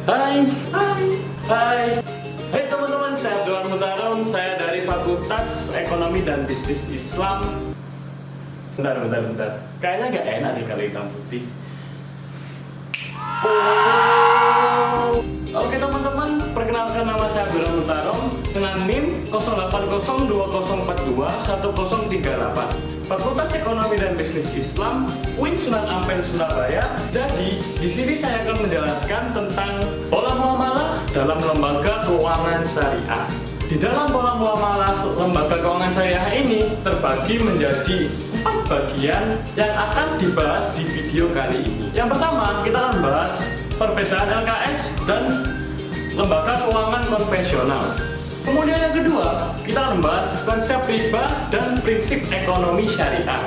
Hai, hai, hai. Hai teman-teman, saya Abdullah Mutarom. Saya dari Fakultas Ekonomi dan Bisnis Islam. Bentar. Kayaknya nggak enak nih kalau hitam putih. Oh. Oke teman-teman, perkenalkan nama saya Abdullah Mutarom dengan NIM 080204211038. Fakultas Ekonomi dan Bisnis Islam, UIN Sunan Ampel, Surabaya. Jadi, di sini saya akan menjelaskan tentang pola muamalah dalam lembaga keuangan syariah. Di dalam pola muamalah lembaga keuangan syariah ini terbagi menjadi 4 bagian yang akan dibahas di video kali ini. Yang pertama, kita akan bahas perbedaan LKS dan lembaga keuangan konvensional. Kemudian yang kedua, kita akan membahas konsep riba dan prinsip ekonomi syariah.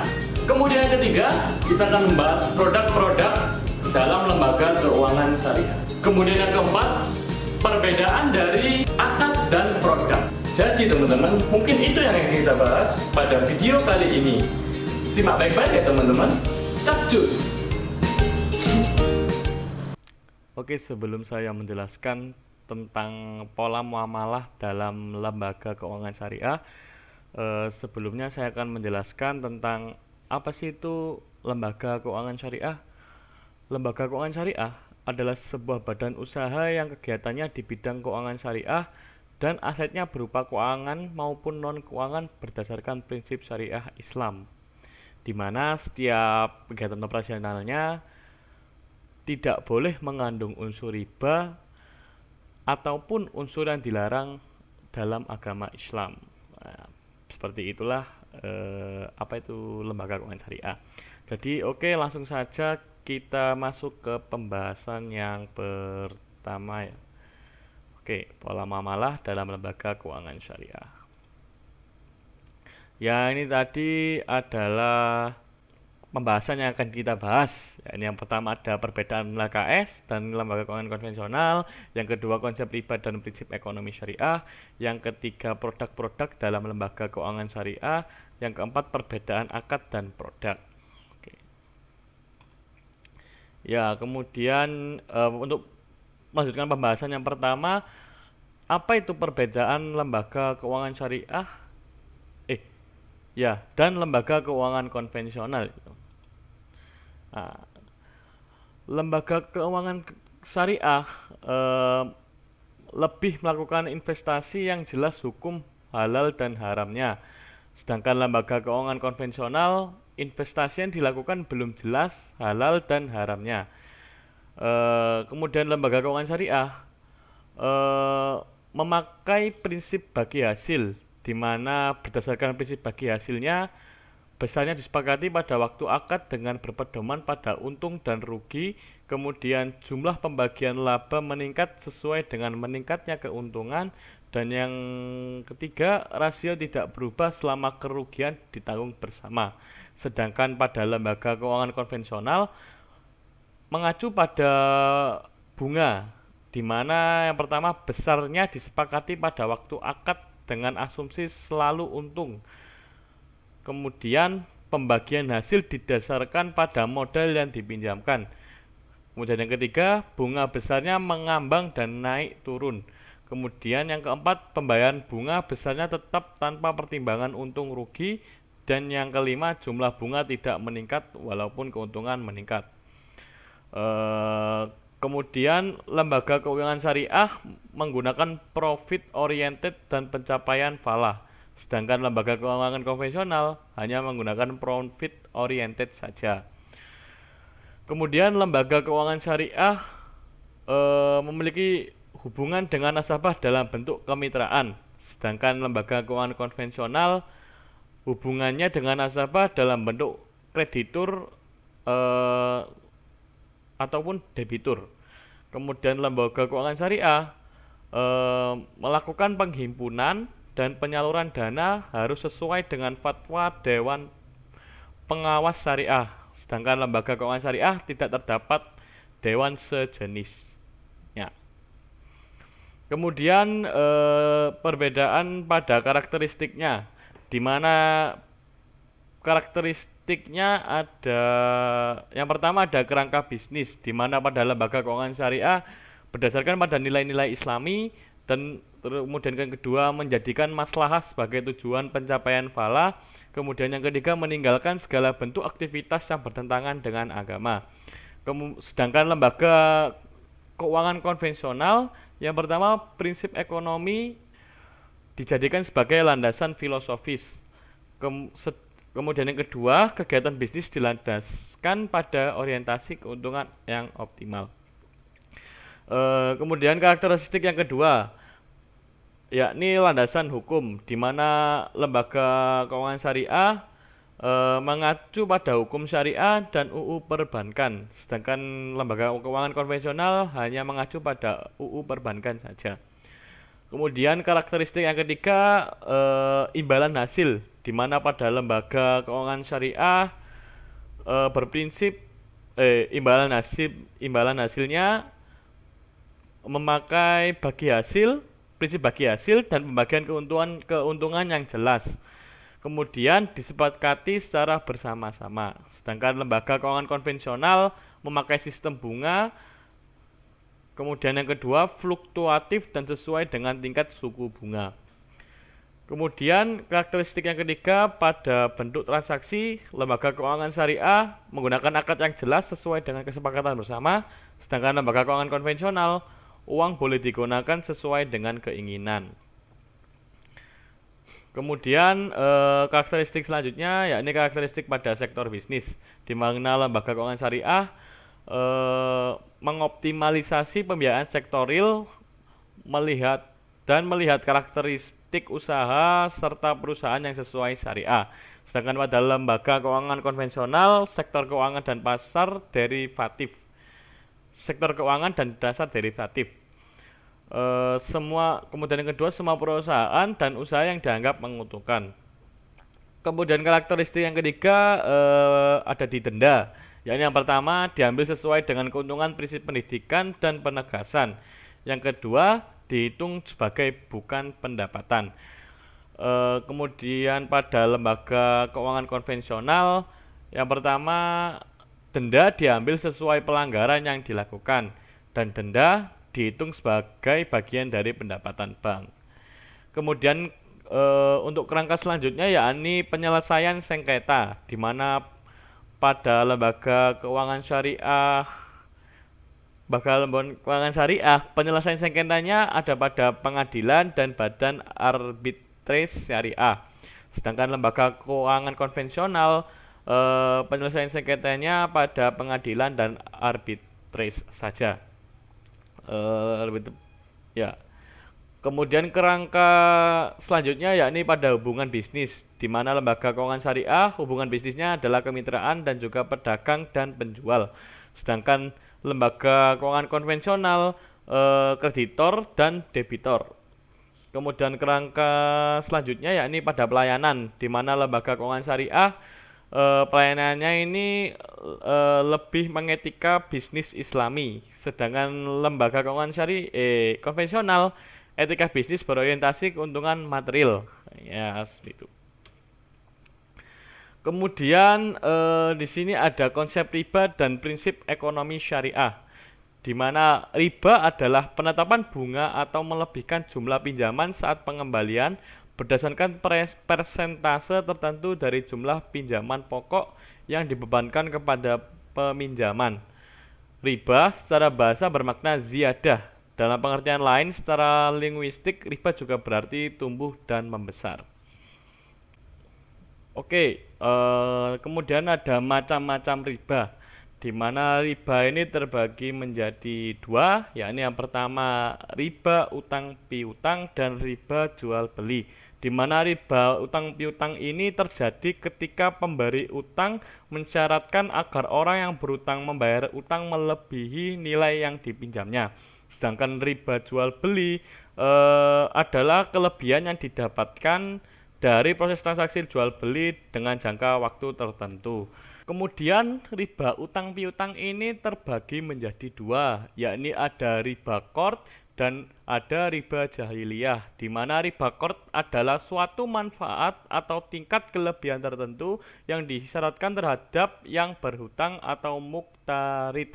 Kemudian yang ketiga, kita akan membahas produk-produk dalam lembaga keuangan syariah. Kemudian yang keempat, perbedaan dari akad dan produk. Jadi teman-teman, mungkin itu yang akan kita bahas pada video kali ini. Simak baik-baik ya teman-teman. Capcus! Oke, sebelum saya menjelaskan tentang pola muamalah dalam lembaga keuangan syariah, sebelumnya saya akan menjelaskan tentang apa sih itu lembaga keuangan syariah. Lembaga keuangan syariah adalah sebuah badan usaha yang kegiatannya di bidang keuangan syariah dan asetnya berupa keuangan maupun non-keuangan berdasarkan prinsip syariah Islam, di mana setiap kegiatan operasionalnya tidak boleh mengandung unsur riba ataupun unsur yang dilarang dalam agama Islam. Nah, seperti itulah apa itu lembaga keuangan syariah. Jadi oke, langsung saja kita masuk ke pembahasan yang pertama ya. Oke, pola muamalah dalam lembaga keuangan syariah. Ya, ini tadi adalah pembahasan yang akan kita bahas. Ini yang pertama ada perbedaan LKS dan lembaga keuangan konvensional, yang kedua konsep riba dan prinsip ekonomi syariah, yang ketiga produk-produk dalam lembaga keuangan syariah, yang keempat perbedaan akad dan produk. Oke. Ya, kemudian untuk melanjutkan pembahasan yang pertama, apa itu perbedaan lembaga keuangan syariah dan lembaga keuangan konvensional. Nah, lembaga keuangan syariah lebih melakukan investasi yang jelas hukum halal dan haramnya. Sedangkan lembaga keuangan konvensional, investasi yang dilakukan belum jelas halal dan haramnya. Kemudian lembaga keuangan syariah memakai prinsip bagi hasil, di mana berdasarkan prinsip bagi hasilnya besarnya disepakati pada waktu akad dengan berpedoman pada untung dan rugi, kemudian jumlah pembagian laba meningkat sesuai dengan meningkatnya keuntungan, dan yang ketiga rasio tidak berubah selama kerugian ditanggung bersama. Sedangkan pada lembaga keuangan konvensional mengacu pada bunga, di mana yang pertama besarnya disepakati pada waktu akad dengan asumsi selalu untung. Kemudian pembagian hasil didasarkan pada modal yang dipinjamkan. Kemudian yang ketiga, bunga besarnya mengambang dan naik turun. Kemudian yang keempat, pembayaran bunga besarnya tetap tanpa pertimbangan untung rugi. Dan yang kelima, jumlah bunga tidak meningkat walaupun keuntungan meningkat. Kemudian lembaga keuangan syariah menggunakan profit oriented dan pencapaian falah. Sedangkan lembaga keuangan konvensional hanya menggunakan profit oriented saja. Kemudian lembaga keuangan syariah memiliki hubungan dengan nasabah dalam bentuk kemitraan. Sedangkan lembaga keuangan konvensional hubungannya dengan nasabah dalam bentuk kreditur ataupun debitur. Kemudian lembaga keuangan syariah melakukan penghimpunan dan penyaluran dana harus sesuai dengan fatwa Dewan Pengawas Syariah. Sedangkan lembaga keuangan syariah tidak terdapat dewan sejenisnya. Kemudian perbedaan pada karakteristiknya, di mana karakteristiknya ada yang pertama ada kerangka bisnis, di mana pada lembaga keuangan syariah berdasarkan pada nilai-nilai Islami, dan kemudian yang kedua menjadikan maslahah sebagai tujuan pencapaian falah, kemudian yang ketiga meninggalkan segala bentuk aktivitas yang bertentangan dengan agama. Sedangkan lembaga keuangan konvensional, yang pertama prinsip ekonomi dijadikan sebagai landasan filosofis. Kemudian yang kedua, kegiatan bisnis dilandaskan pada orientasi keuntungan yang optimal. Kemudian karakteristik yang kedua, yakni landasan hukum, di mana lembaga keuangan syariah mengacu pada hukum syariah dan UU perbankan, sedangkan lembaga keuangan konvensional hanya mengacu pada UU perbankan saja. Kemudian karakteristik yang ketiga, imbalan hasil, di mana pada lembaga keuangan syariah berprinsip imbalan hasilnya memakai prinsip bagi hasil dan pembagian keuntungan yang jelas. Kemudian disepakati secara bersama-sama. Sedangkan lembaga keuangan konvensional memakai sistem bunga. Kemudian yang kedua, fluktuatif dan sesuai dengan tingkat suku bunga. Kemudian karakteristik yang ketiga, pada bentuk transaksi, lembaga keuangan syariah menggunakan akad yang jelas sesuai dengan kesepakatan bersama, sedangkan lembaga keuangan konvensional, uang boleh digunakan sesuai dengan keinginan. Kemudian karakteristik selanjutnya, yakni karakteristik pada sektor bisnis, di mana lembaga keuangan syariah mengoptimalisasi pembiayaan sektoril, melihat karakteristik usaha serta perusahaan yang sesuai syariah. Sedangkan pada lembaga keuangan konvensional, sektor keuangan dan pasar derivatif. Sektor keuangan dan dasar derivatif. Kemudian yang kedua, semua perusahaan dan usaha yang dianggap menguntungkan. Kemudian karakteristik yang ketiga ada di denda, yakni yang pertama diambil sesuai dengan keuntungan prinsip pendidikan dan penegasan. Yang kedua dihitung sebagai bukan pendapatan. Kemudian pada lembaga keuangan konvensional, yang pertama denda diambil sesuai pelanggaran yang dilakukan, dan denda dihitung sebagai bagian dari pendapatan bank. Kemudian untuk kerangka selanjutnya yakni penyelesaian sengketa, di mana pada lembaga keuangan syariah penyelesaian sengketanya ada pada pengadilan dan badan arbitrase syariah. Sedangkan lembaga keuangan konvensional penyelesaian sengketanya pada pengadilan dan arbitrase saja. Ya. Kemudian kerangka selanjutnya yakni pada hubungan bisnis, di mana lembaga keuangan syariah hubungan bisnisnya adalah kemitraan dan juga pedagang dan penjual. Sedangkan lembaga keuangan konvensional kreditor dan debitor. Kemudian kerangka selanjutnya yakni pada pelayanan, di mana lembaga keuangan syariah pelayanannya ini lebih mengetika bisnis Islami, sedangkan lembaga keuangan konvensional etika bisnis berorientasi keuntungan material. Ya, seperti itu. Kemudian di sini ada konsep riba dan prinsip ekonomi syariah, di mana riba adalah penetapan bunga atau melebihkan jumlah pinjaman saat pengembalian berdasarkan persentase tertentu dari jumlah pinjaman pokok yang dibebankan kepada peminjaman. Riba secara bahasa bermakna ziyadah. Dalam pengertian lain, secara linguistik, riba juga berarti tumbuh dan membesar. Oke, kemudian ada macam-macam riba, di mana riba ini terbagi menjadi dua, yakni yang pertama riba utang piutang dan riba jual beli, di mana riba utang piutang ini terjadi ketika pemberi utang mensyaratkan agar orang yang berutang membayar utang melebihi nilai yang dipinjamnya. Sedangkan riba jual beli adalah kelebihan yang didapatkan dari proses transaksi jual beli dengan jangka waktu tertentu. Kemudian riba utang piutang ini terbagi menjadi dua, yakni ada riba qard dan ada riba jahiliyah, di mana riba qard adalah suatu manfaat atau tingkat kelebihan tertentu yang disyaratkan terhadap yang berhutang atau muqtarid.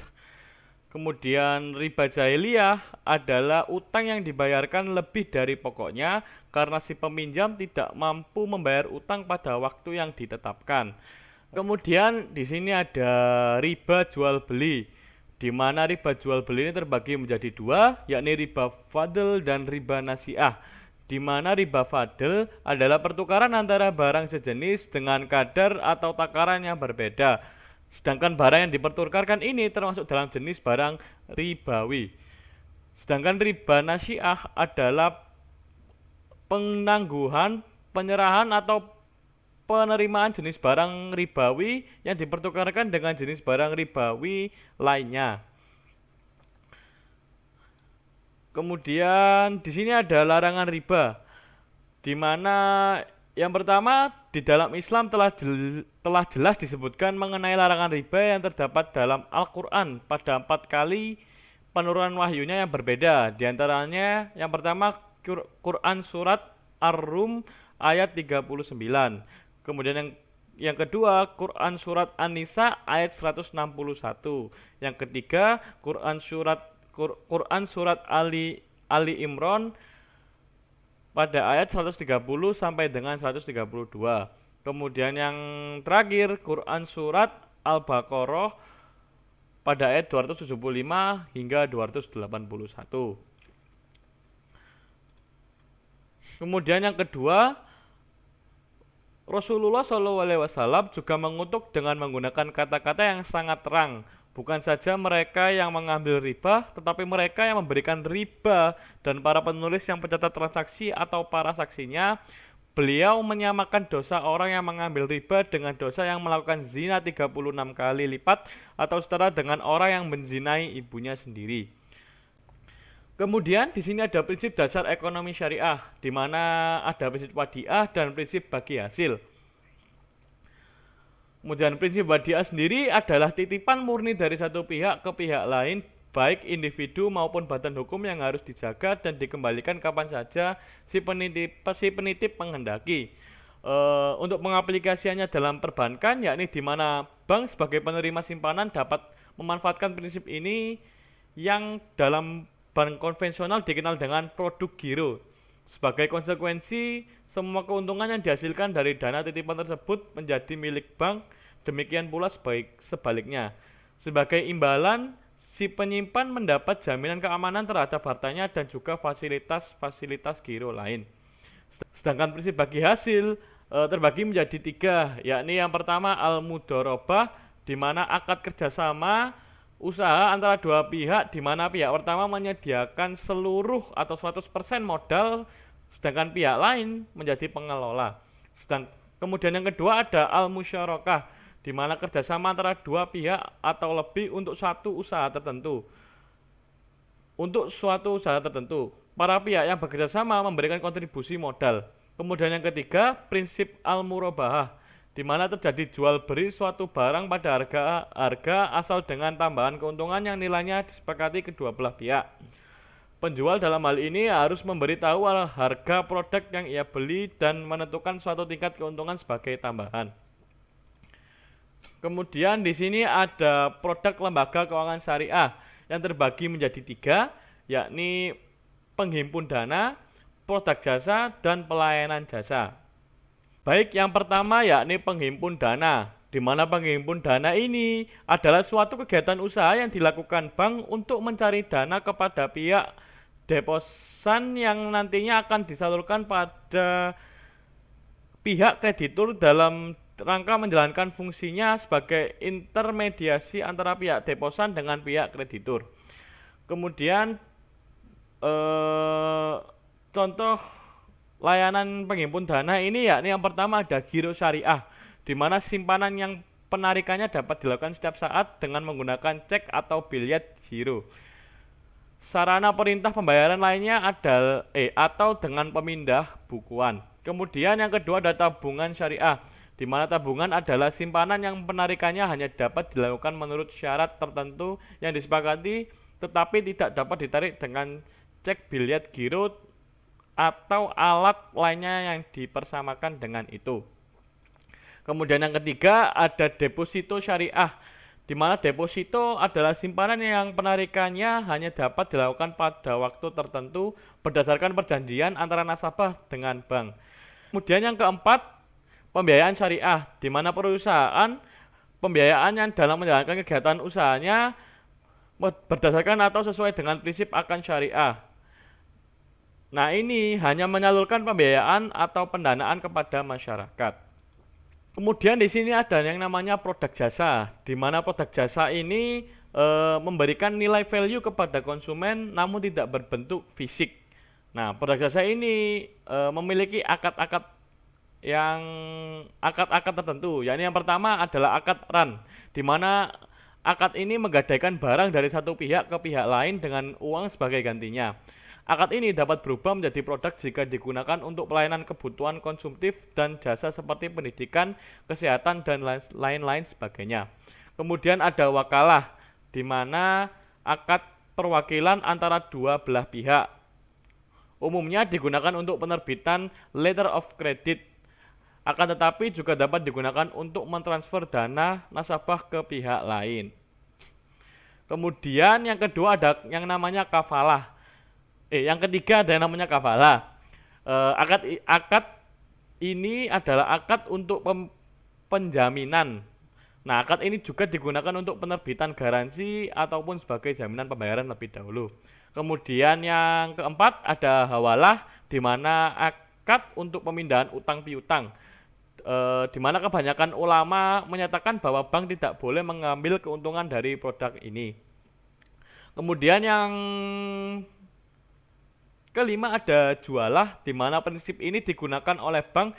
Kemudian riba jahiliyah adalah utang yang dibayarkan lebih dari pokoknya karena si peminjam tidak mampu membayar utang pada waktu yang ditetapkan. Kemudian di sini ada riba jual beli, di mana riba jual beli ini terbagi menjadi dua, yakni riba fadl dan riba nasiah. Di mana riba fadl adalah pertukaran antara barang sejenis dengan kadar atau takaran yang berbeda. Sedangkan barang yang dipertukarkan ini termasuk dalam jenis barang ribawi. Sedangkan riba nasiah adalah penangguhan, penyerahan atau penerimaan jenis barang ribawi yang dipertukarkan dengan jenis barang ribawi lainnya. Kemudian di sini ada larangan riba, di mana yang pertama di dalam Islam telah jelas disebutkan mengenai larangan riba yang terdapat dalam Al-Quran pada 4 kali penurunan wahyunya yang berbeda. Di antaranya yang pertama Quran surat Ar-Rum ayat 39. Kemudian yang kedua Quran surat An-Nisa ayat 161. Yang ketiga Quran surat Ali Imran pada ayat 130 sampai dengan 132. Kemudian yang terakhir Quran surat Al-Baqarah pada ayat 275 hingga 281. Kemudian yang kedua, Rasulullah SAW juga mengutuk dengan menggunakan kata-kata yang sangat terang. Bukan saja mereka yang mengambil riba, tetapi mereka yang memberikan riba dan para penulis yang pencatat transaksi atau para saksinya. Beliau menyamakan dosa orang yang mengambil riba dengan dosa yang melakukan zina 36 kali lipat atau setara dengan orang yang menzinai ibunya sendiri. Kemudian di sini ada prinsip dasar ekonomi syariah, di mana ada prinsip wadiah dan prinsip bagi hasil. Kemudian prinsip wadiah sendiri adalah titipan murni dari satu pihak ke pihak lain, baik individu maupun badan hukum yang harus dijaga dan dikembalikan kapan saja si penitip menghendaki. Untuk mengaplikasikannya dalam perbankan, yakni di mana bank sebagai penerima simpanan dapat memanfaatkan prinsip ini yang dalam bank konvensional dikenal dengan produk giro. Sebagai konsekuensi, semua keuntungan yang dihasilkan dari dana titipan tersebut menjadi milik bank, demikian pula sebaliknya. Sebagai imbalan, si penyimpan mendapat jaminan keamanan terhadap hartanya dan juga fasilitas-fasilitas giro lain. Sedangkan prinsip bagi hasil terbagi menjadi 3, yakni yang pertama al-mudharabah, di mana akad kerjasama usaha antara dua pihak, di mana pihak pertama menyediakan seluruh atau 100% modal, sedangkan pihak lain menjadi pengelola. Kemudian yang kedua ada al-musyarakah, di mana kerjasama antara dua pihak atau lebih untuk suatu usaha tertentu. Para pihak yang bekerjasama memberikan kontribusi modal. Kemudian yang ketiga, prinsip al-murabahah, di mana terjadi jual beli suatu barang pada harga asal dengan tambahan keuntungan yang nilainya disepakati kedua belah pihak. Penjual dalam hal ini harus memberitahu harga produk yang ia beli dan menentukan suatu tingkat keuntungan sebagai tambahan. Kemudian di sini ada produk lembaga keuangan syariah yang terbagi menjadi 3, yakni penghimpun dana, produk jasa, dan pelayanan jasa. Baik, yang pertama yakni penghimpun dana, di mana penghimpun dana ini adalah suatu kegiatan usaha yang dilakukan bank untuk mencari dana kepada pihak deposan yang nantinya akan disalurkan pada pihak kreditur dalam rangka menjalankan fungsinya sebagai intermediasi antara pihak deposan dengan pihak kreditur. Kemudian contoh layanan penghimpun dana ini yakni yang pertama ada giro syariah, di mana simpanan yang penarikannya dapat dilakukan setiap saat dengan menggunakan cek atau biliet giro. Sarana perintah pembayaran lainnya atau dengan pemindah bukuan. Kemudian yang kedua ada tabungan syariah, di mana tabungan adalah simpanan yang penarikannya hanya dapat dilakukan menurut syarat tertentu yang disepakati, tetapi tidak dapat ditarik dengan cek biliet giro atau alat lainnya yang dipersamakan dengan itu. Kemudian yang ketiga ada deposito syariah, di mana deposito adalah simpanan yang penarikannya hanya dapat dilakukan pada waktu tertentu berdasarkan perjanjian antara nasabah dengan bank. Kemudian yang keempat, pembiayaan syariah, di mana perusahaan pembiayaan yang dalam menjalankan kegiatan usahanya berdasarkan atau sesuai dengan prinsip akan syariah. Nah, ini hanya menyalurkan pembiayaan atau pendanaan kepada masyarakat. Kemudian di sini ada yang namanya produk jasa, di mana produk jasa ini memberikan nilai value kepada konsumen namun tidak berbentuk fisik. Nah, produk jasa ini memiliki akad-akad tertentu. Yakni yang pertama adalah akad ran, di mana akad ini menggadaikan barang dari satu pihak ke pihak lain dengan uang sebagai gantinya. Akad ini dapat berubah menjadi produk jika digunakan untuk pelayanan kebutuhan konsumtif dan jasa seperti pendidikan, kesehatan, dan lain-lain sebagainya. Kemudian ada wakalah, di mana akad perwakilan antara dua belah pihak. Umumnya digunakan untuk penerbitan letter of credit. Akan tetapi juga dapat digunakan untuk mentransfer dana nasabah ke pihak lain. Kemudian yang kedua ada yang namanya kafalah. Yang ketiga ada yang namanya kafalah. Akad ini adalah akad untuk penjaminan. Nah, akad ini juga digunakan untuk penerbitan garansi ataupun sebagai jaminan pembayaran lebih dahulu. Kemudian yang keempat ada hawalah, di mana akad untuk pemindahan utang piutang. Di mana kebanyakan ulama menyatakan bahwa bank tidak boleh mengambil keuntungan dari produk ini. Kemudian yang kelima ada jualah, di mana prinsip ini digunakan oleh bank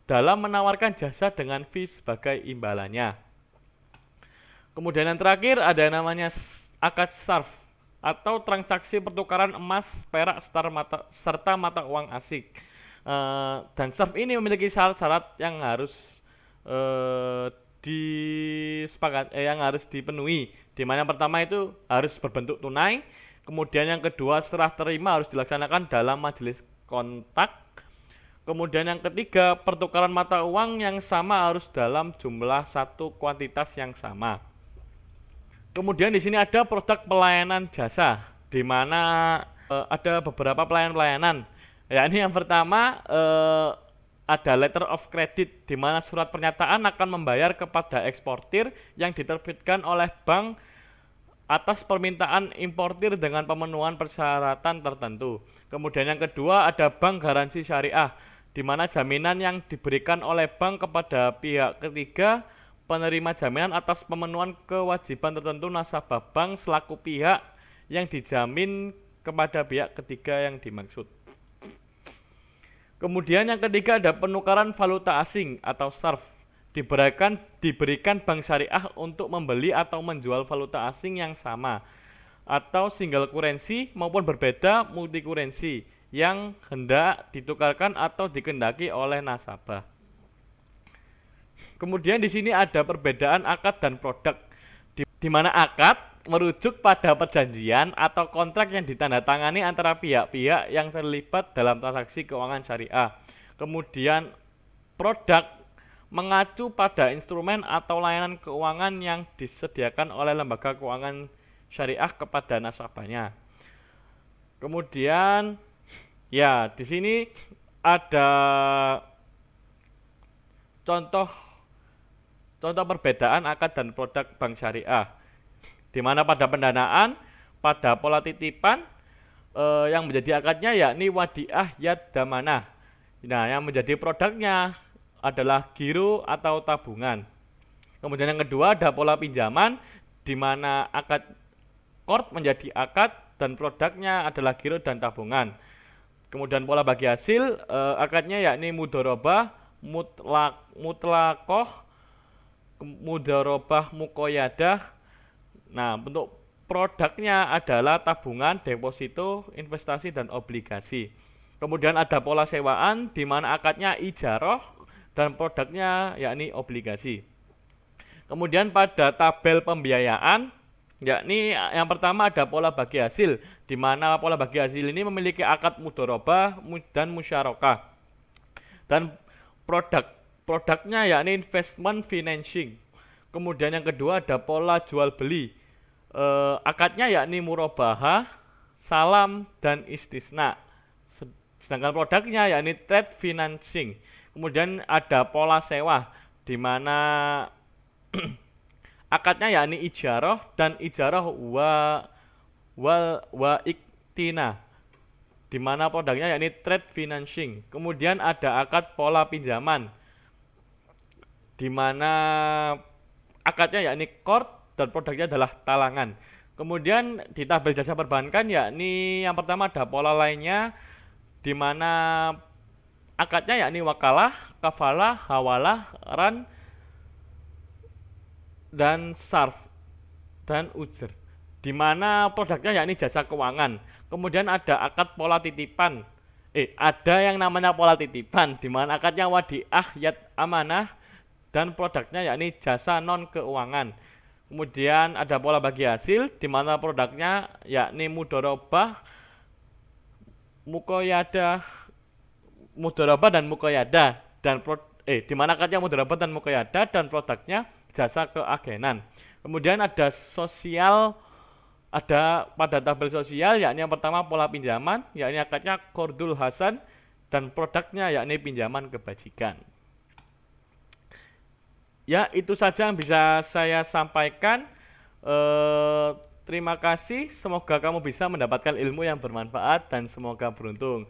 dalam menawarkan jasa dengan fee sebagai imbalannya. Kemudian yang terakhir ada yang namanya akad sarf atau transaksi pertukaran emas, perak serta mata uang asing. Dan sarf ini memiliki syarat-syarat yang harus yang harus dipenuhi. Di mana yang pertama itu harus berbentuk tunai. Kemudian yang kedua, serah terima harus dilaksanakan dalam majelis kontak. Kemudian yang ketiga, pertukaran mata uang yang sama harus dalam jumlah satu kuantitas yang sama. Kemudian di sini ada produk pelayanan jasa, di mana ada beberapa pelayanan. Yakni yang pertama ada letter of credit, di mana surat pernyataan akan membayar kepada eksportir yang diterbitkan oleh bank atas permintaan importir dengan pemenuhan persyaratan tertentu. Kemudian yang kedua ada bank garansi syariah, di mana jaminan yang diberikan oleh bank kepada pihak ketiga penerima jaminan atas pemenuhan kewajiban tertentu nasabah bank selaku pihak yang dijamin kepada pihak ketiga yang dimaksud. Kemudian yang ketiga ada penukaran valuta asing atau SARF. Diberikan bank syariah untuk membeli atau menjual valuta asing yang sama atau single currency maupun berbeda multi currency yang hendak ditukarkan atau dikehendaki oleh nasabah. Kemudian di sini ada perbedaan akad dan produk, di mana akad merujuk pada perjanjian atau kontrak yang ditandatangani antara pihak-pihak yang terlibat dalam transaksi keuangan syariah. Kemudian produk mengacu pada instrumen atau layanan keuangan yang disediakan oleh lembaga keuangan syariah kepada nasabahnya. Kemudian ya di sini ada contoh perbedaan akad dan produk bank syariah, di mana pada pendanaan, pada pola titipan yang menjadi akadnya yakni wadiah yad damanah. Nah, yang menjadi produknya adalah giro atau tabungan. Kemudian yang kedua ada pola pinjaman, di mana akad qard menjadi akad dan produknya adalah giro dan tabungan. Kemudian pola bagi hasil, akadnya yakni mudharabah, mutlaqoh, mudharabah muqayyadah. Nah, bentuk produknya adalah tabungan, deposito, investasi, dan obligasi. Kemudian ada pola sewaan, di mana akadnya ijarah dan produknya yakni obligasi. Kemudian pada tabel pembiayaan, yakni yang pertama ada pola bagi hasil, di mana pola bagi hasil ini memiliki akad mudharabah dan musyarakah. Dan produknya yakni investment financing. Kemudian yang kedua ada pola jual beli. Akadnya yakni murabahah, salam, dan istisna. Sedangkan produknya yakni trade financing. Kemudian ada pola sewa, di mana akadnya yakni ijarah dan ijarah wa iktina, di mana produknya yakni trade financing. Kemudian ada akad pola pinjaman, di mana akadnya yakni qard dan produknya adalah talangan. Kemudian di tabel jasa perbankan yakni yang pertama ada pola lainnya, di mana akadnya yakni wakalah, kafalah, hawalah, ran, dan sarf dan ujr, di mana produknya yakni jasa keuangan. Kemudian ada akad pola titipan. Ada yang namanya pola titipan, di mana akadnya wadiah yad amanah dan produknya yakni jasa non keuangan. Kemudian ada pola bagi hasil, di mana produknya yakni mudharabah, mudharabah dan muqayyadah, dan di mana akadnya mudharabah dan muqayyadah dan produknya jasa keagenan. Kemudian ada sosial, ada pada tabel sosial yakni yang pertama pola pinjaman, yakni akadnya qardul hasan dan produknya yakni pinjaman kebajikan. Ya, itu saja yang bisa saya sampaikan. Terima kasih, semoga kamu bisa mendapatkan ilmu yang bermanfaat dan semoga beruntung.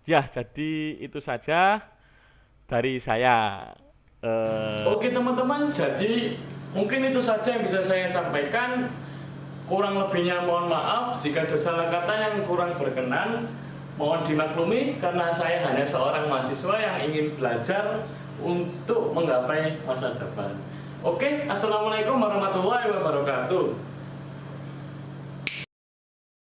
Ya, jadi itu saja dari saya. Oke teman-teman, jadi mungkin itu saja yang bisa saya sampaikan. Kurang lebihnya mohon maaf jika ada salah kata yang kurang berkenan. Mohon dimaklumi karena saya hanya seorang mahasiswa yang ingin belajar untuk menggapai masa depan. Oke, assalamualaikum warahmatullahi wabarakatuh.